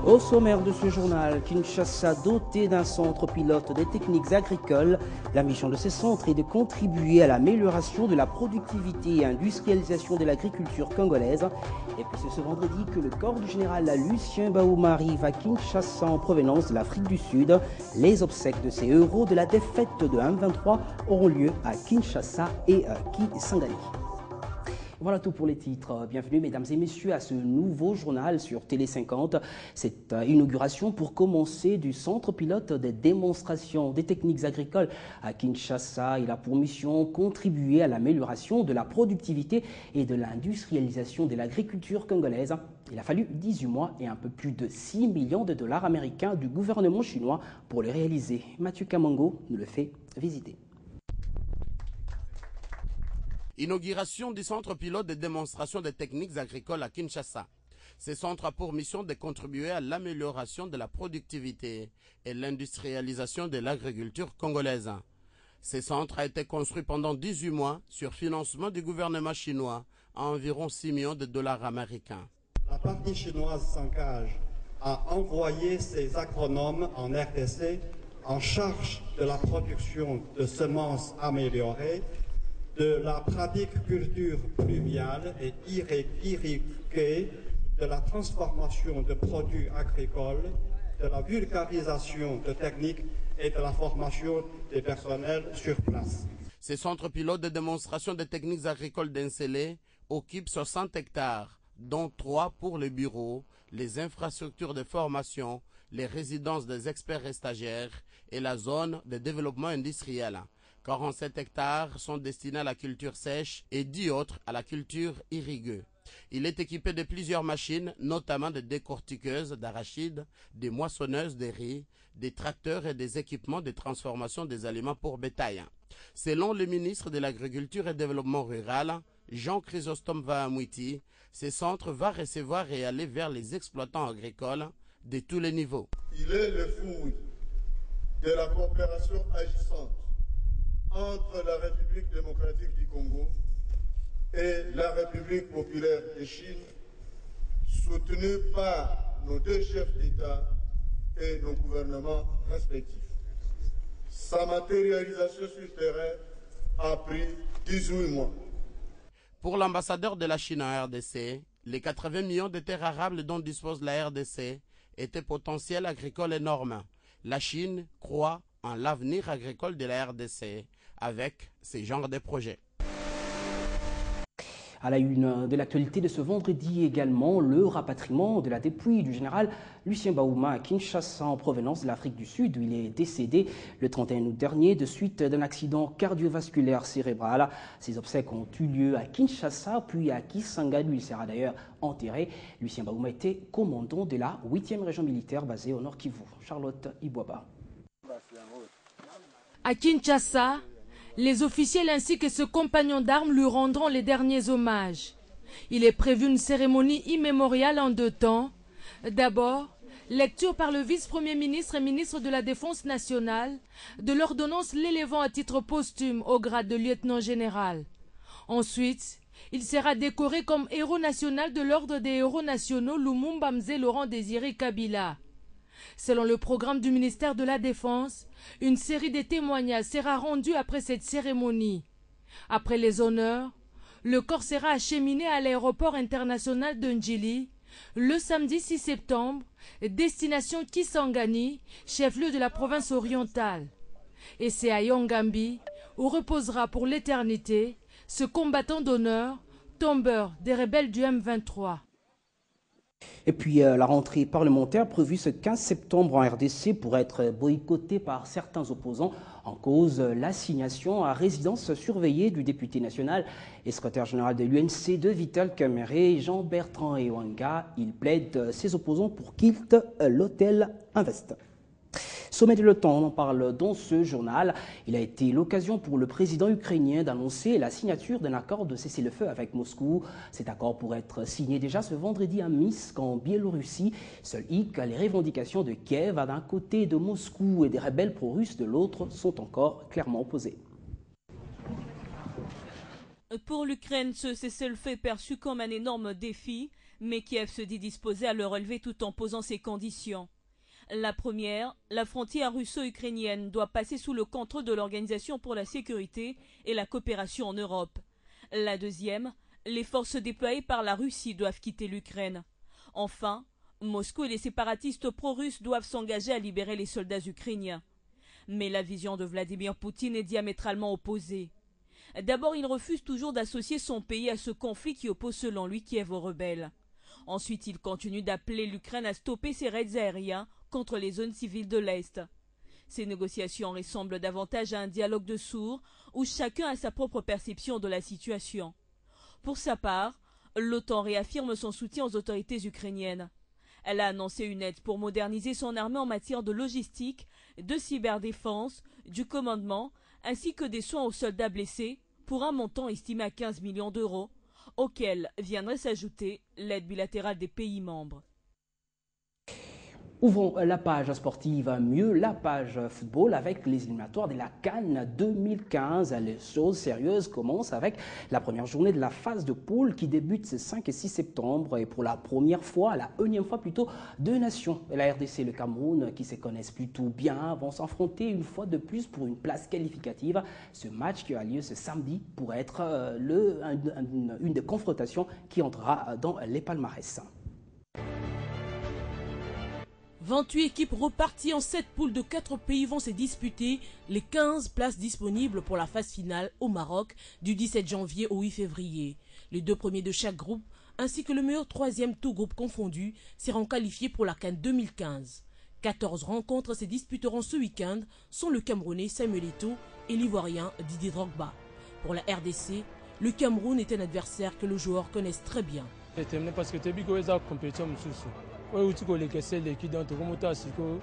Au sommaire de ce journal, Kinshasa doté d'un centre pilote des techniques agricoles. La mission de ce centre est de contribuer à l'amélioration de la productivité et industrialisation de l'agriculture congolaise. Et puis c'est ce vendredi que le corps du général Lucien Bahouma arrive à Kinshasa en provenance de l'Afrique du Sud. Les obsèques de ces héros de la défaite de M23 auront lieu à Kinshasa et Kisangani. Voilà tout pour les titres. Bienvenue mesdames et messieurs à ce nouveau journal sur Télé 50. Cette inauguration pour commencer du centre pilote des démonstrations des techniques agricoles à Kinshasa. Il a pour mission contribuer à l'amélioration de la productivité et de l'industrialisation de l'agriculture congolaise. Il a fallu 18 mois et un peu plus de 6 millions de dollars américains du gouvernement chinois pour le réaliser. Mathieu Kamango nous le fait visiter. Inauguration du centre pilote de démonstration des techniques agricoles à Kinshasa. Ce centre a pour mission de contribuer à l'amélioration de la productivité et l'industrialisation de l'agriculture congolaise. Ce centre a été construit pendant 18 mois sur financement du gouvernement chinois à environ 6 millions de dollars américains. La partie chinoise s'engage à envoyer ses agronomes en RDC en charge de la production de semences améliorées, de la pratique culture pluviale et irriguée, de la transformation de produits agricoles, de la vulgarisation de techniques et de la formation des personnels sur place. Ce centre pilote de démonstration des techniques agricoles d'Ensélé occupe 60 hectares, dont 3 pour les bureaux, les infrastructures de formation, les résidences des experts et stagiaires et la zone de développement industriel. 47 hectares sont destinés à la culture sèche et 10 autres à la culture irriguée. Il est équipé de plusieurs machines, notamment des décortiqueuses d'arachides, des moissonneuses de riz, des tracteurs et des équipements de transformation des aliments pour bétail. Selon le ministre de l'Agriculture et du Développement rural, Jean Chrysostome Vahamouiti, ce centre va recevoir et aller vers les exploitants agricoles de tous les niveaux. Il est le fruit de la coopération agissante entre la République démocratique du Congo et la République populaire de Chine, soutenue par nos deux chefs d'État et nos gouvernements respectifs. Sa matérialisation sur terrain a pris 18 mois. Pour l'ambassadeur de la Chine en RDC, les 80 millions de terres arables dont dispose la RDC étaient potentiel agricole énorme. La Chine croit en l'avenir agricole de la RDC avec ces genres de projets. À la une de l'actualité de ce vendredi également, le rapatriement de la dépouille du général Lucien Bahouma à Kinshasa en provenance de l'Afrique du Sud où il est décédé le 31 août dernier de suite d'un accident cardiovasculaire cérébral. Ces obsèques ont eu lieu à Kinshasa puis à Kisangani où il sera d'ailleurs enterré. Lucien Bahouma était commandant de la 8e région militaire basée au Nord Kivu. Charlotte Ibouaba. À Kinshasa, les officiels ainsi que ce compagnon d'armes lui rendront les derniers hommages. Il est prévu une cérémonie immémoriale en 2 temps. D'abord, lecture par le vice-premier ministre et ministre de la Défense nationale de l'ordonnance l'élevant à titre posthume au grade de lieutenant général. Ensuite, il sera décoré comme héros national de l'ordre des héros nationaux Lumumba Mzee Laurent Désiré Kabila. Selon le programme du ministère de la Défense, une série de témoignages sera rendue après cette cérémonie. Après les honneurs, le corps sera acheminé à l'aéroport international de Njili le samedi 6 septembre, destination Kisangani, chef-lieu de la province orientale. Et c'est à Yangambi où reposera pour l'éternité ce combattant d'honneur, tombeur des rebelles du M23. Et puis la rentrée parlementaire prévue ce 15 septembre en RDC pourrait être boycottée par certains opposants en cause l'assignation à résidence surveillée du député national et secrétaire général de l'UNC de Vital Kamerhe, Jean-Bertrand Ewanga. Il plaide ses opposants pour qu'ils quittent l'hôtel Invest. Sommet de l'OTAN, on en parle dans ce journal. Il a été l'occasion pour le président ukrainien d'annoncer la signature d'un accord de cessez-le-feu avec Moscou. Cet accord pourrait être signé déjà ce vendredi à Minsk, en Biélorussie. Seul hic, les revendications de Kiev d'un côté de Moscou et des rebelles pro-russes de l'autre sont encore clairement opposées. Pour l'Ukraine, ce cessez-le-feu est perçu comme un énorme défi. Mais Kiev se dit disposé à le relever tout en posant ses conditions. La première, la frontière russo-ukrainienne doit passer sous le contrôle de l'Organisation pour la sécurité et la coopération en Europe. La deuxième, les forces déployées par la Russie doivent quitter l'Ukraine. Enfin, Moscou et les séparatistes pro-russes doivent s'engager à libérer les soldats ukrainiens. Mais la vision de Vladimir Poutine est diamétralement opposée. D'abord, il refuse toujours d'associer son pays à ce conflit qui oppose selon lui Kiev aux rebelles. Ensuite, il continue d'appeler l'Ukraine à stopper ses raids aériens contre les zones civiles de l'Est. Ces négociations ressemblent davantage à un dialogue de sourds où chacun a sa propre perception de la situation. Pour sa part, l'OTAN réaffirme son soutien aux autorités ukrainiennes. Elle a annoncé une aide pour moderniser son armée en matière de logistique, de cyberdéfense, du commandement, ainsi que des soins aux soldats blessés, pour un montant estimé à 15 millions d'euros, auquel viendrait s'ajouter l'aide bilatérale des pays membres. Ouvrons la page sportive, mieux la page football avec les éliminatoires de la CAN 2015. Les choses sérieuses commencent avec la première journée de la phase de poule qui débute ce 5 et 6 septembre. Et pour la première fois, la énième fois plutôt, deux nations, la RDC et le Cameroun, qui se connaissent plutôt bien, vont s'affronter une fois de plus pour une place qualificative. Ce match qui a lieu ce samedi pourrait être une des confrontations qui entrera dans les palmarès. 28 équipes reparties en 7 poules de 4 pays vont se disputer les 15 places disponibles pour la phase finale au Maroc du 17 janvier au 8 février. Les 2 premiers de chaque groupe, ainsi que le meilleur 3e tout groupe confondu, seront qualifiés pour la CAN 2015. 14 rencontres se disputeront ce week-end, sont le Camerounais Samuel Eto'o et l'Ivoirien Didier Drogba. Pour la RDC, le Cameroun est un adversaire que les joueurs connaissent très bien. Oui, tu connais que c'est l'équipe dans tout le monde aussi que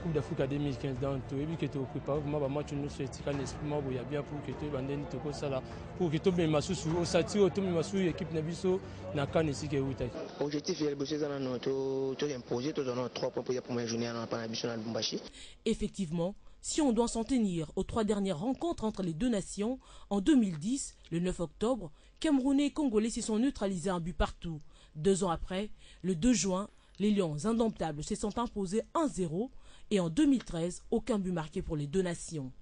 Coupe d'Afrique 2015 dans tout et puis que tu prépares vraiment match nous c'est quand l'espoir il y a bien pour que tu bandes tout ça là pour que tu me masu au satire tout me masu équipe nabiso na kan ici que vous t'as objectif est bosser dans notre tout imposé tout dans 3 points pour la première journée en Panambition à Lubumbashi. Effectivement, si on doit s'en tenir aux 3 dernières rencontres entre les deux nations, en 2010, le 9 octobre, Camerounais et Congolais se sont neutralisés un but partout. 2 ans après, le 2 juin, les Lions indomptables se sont imposés 1-0 et en 2013, aucun but marqué pour les deux nations.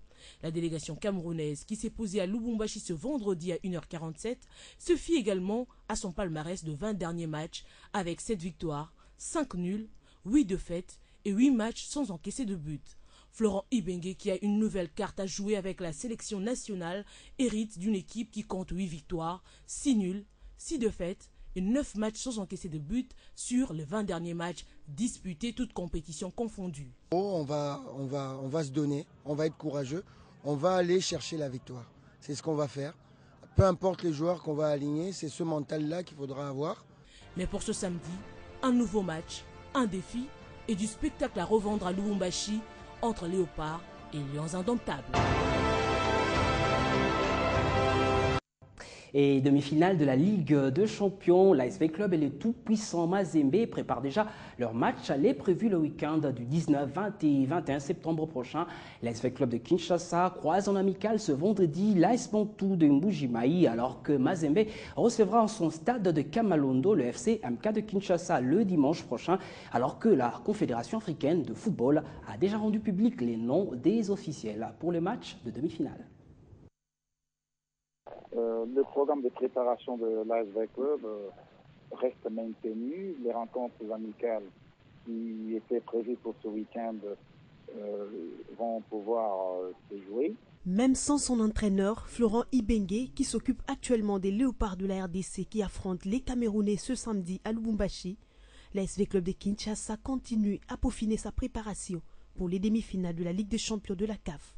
La délégation camerounaise qui s'est posée à Lubumbashi ce vendredi à 1h47 se fie également à son palmarès de 20 derniers matchs avec 7 victoires, 5 nuls, 8 défaites et 8 matchs sans encaisser de but. Florent Ibenge, qui a une nouvelle carte à jouer avec la sélection nationale, hérite d'une équipe qui compte 8 victoires, 6 nuls, 6 défaites et 9 matchs sans encaisser de but sur les 20 derniers matchs disputés, toutes compétitions confondues. On va se donner, on va être courageux, on va aller chercher la victoire. C'est ce qu'on va faire. Peu importe les joueurs qu'on va aligner, c'est ce mental-là qu'il faudra avoir. Mais pour ce samedi, un nouveau match, un défi et du spectacle à revendre à Lubumbashi entre Léopards et Lions indomptables. Et demi-finale de la Ligue des Champions, l'ASV Club et le tout-puissant Mazembe préparent déjà leur match aller prévu le week-end du 19, 20 et 21 septembre prochain. L'ASV Club de Kinshasa croise en amical ce vendredi l'AS Bantou de Mbujimayi alors que Mazembe recevra en son stade de Kamalondo le FC MK de Kinshasa le dimanche prochain alors que la Confédération africaine de football a déjà rendu public les noms des officiels pour le match de demi-finale. Le programme de préparation de l'ASV Club reste maintenu. Les rencontres amicales qui étaient prévues pour ce week-end vont pouvoir se jouer. Même sans son entraîneur, Florent Ibenge, qui s'occupe actuellement des Léopards de la RDC qui affrontent les Camerounais ce samedi à Lubumbashi, l'ASV Club de Kinshasa continue à peaufiner sa préparation pour les demi-finales de la Ligue des Champions de la CAF.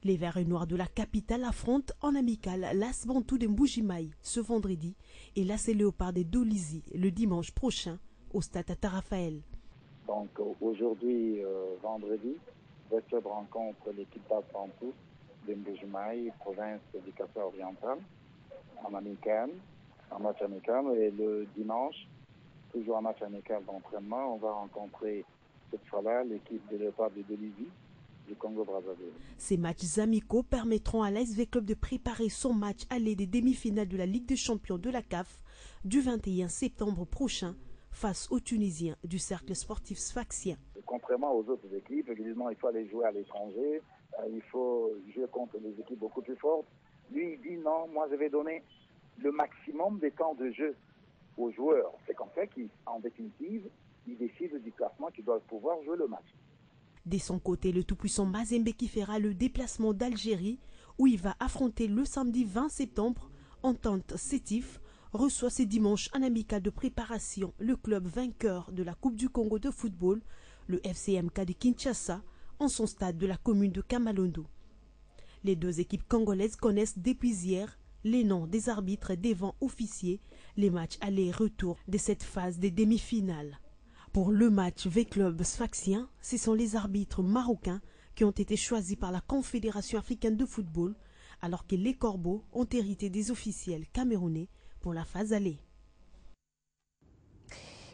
Les Verts et Noirs de la capitale affrontent en amical l'AS Bantou de Mbujimayi ce vendredi et l'AS Léopard de Dolisie le dimanche prochain au stade Tata Raphaël. Donc aujourd'hui, vendredi, le club rencontre l'équipe d'AS Bantou de Mbujimayi, province du Kassai oriental, en match amical. Et le dimanche, toujours en match amical d'entraînement, on va rencontrer cette fois-là l'équipe des Léopards de Dolisie. Ces matchs amicaux permettront à l'ASV Club de préparer son match aller des demi-finales de la Ligue des Champions de la CAF du 21 septembre prochain face aux Tunisiens du cercle sportif sfaxien. Contrairement aux autres équipes, évidemment, il faut aller jouer à l'étranger, il faut jouer contre des équipes beaucoup plus fortes. Lui, il dit non, moi je vais donner le maximum des temps de jeu aux joueurs. C'est comme ça qu'en définitive, il décide du classement qu'ils doivent pouvoir jouer le match. De son côté, le tout-puissant Mazembe qui fera le déplacement d'Algérie, où il va affronter le samedi 20 septembre, Entente Sétif, reçoit ce dimanche un amical de préparation le club vainqueur de la Coupe du Congo de football, le FCMK de Kinshasa, en son stade de la commune de Kamalondo. Les deux équipes congolaises connaissent depuis hier les noms des arbitres et des vents officiers, les matchs aller-retour de cette phase des demi-finales. Pour le match V-Club sfaxien, ce sont les arbitres marocains qui ont été choisis par la Confédération africaine de football, alors que les Corbeaux ont hérité des officiels camerounais pour la phase aller.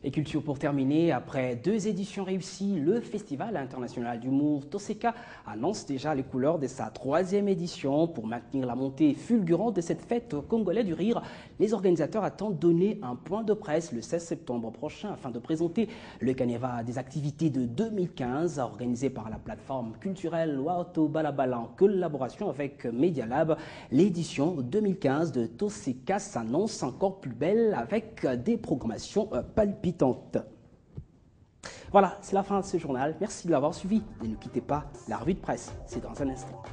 Et culture pour terminer, après 2 éditions réussies, le Festival international d'humour Toseka annonce déjà les couleurs de sa 3e édition. Pour maintenir la montée fulgurante de cette fête congolaise du rire, les organisateurs attendent donner un point de presse le 16 septembre prochain afin de présenter le canevas des activités de 2015 organisé par la plateforme culturelle Waoto Balabala en collaboration avec Media Lab. L'édition 2015 de Toseka s'annonce encore plus belle avec des programmations palpitantes. Voilà, c'est la fin de ce journal. Merci de l'avoir suivi. Ne nous quittez pas, la revue de presse, c'est dans un instant.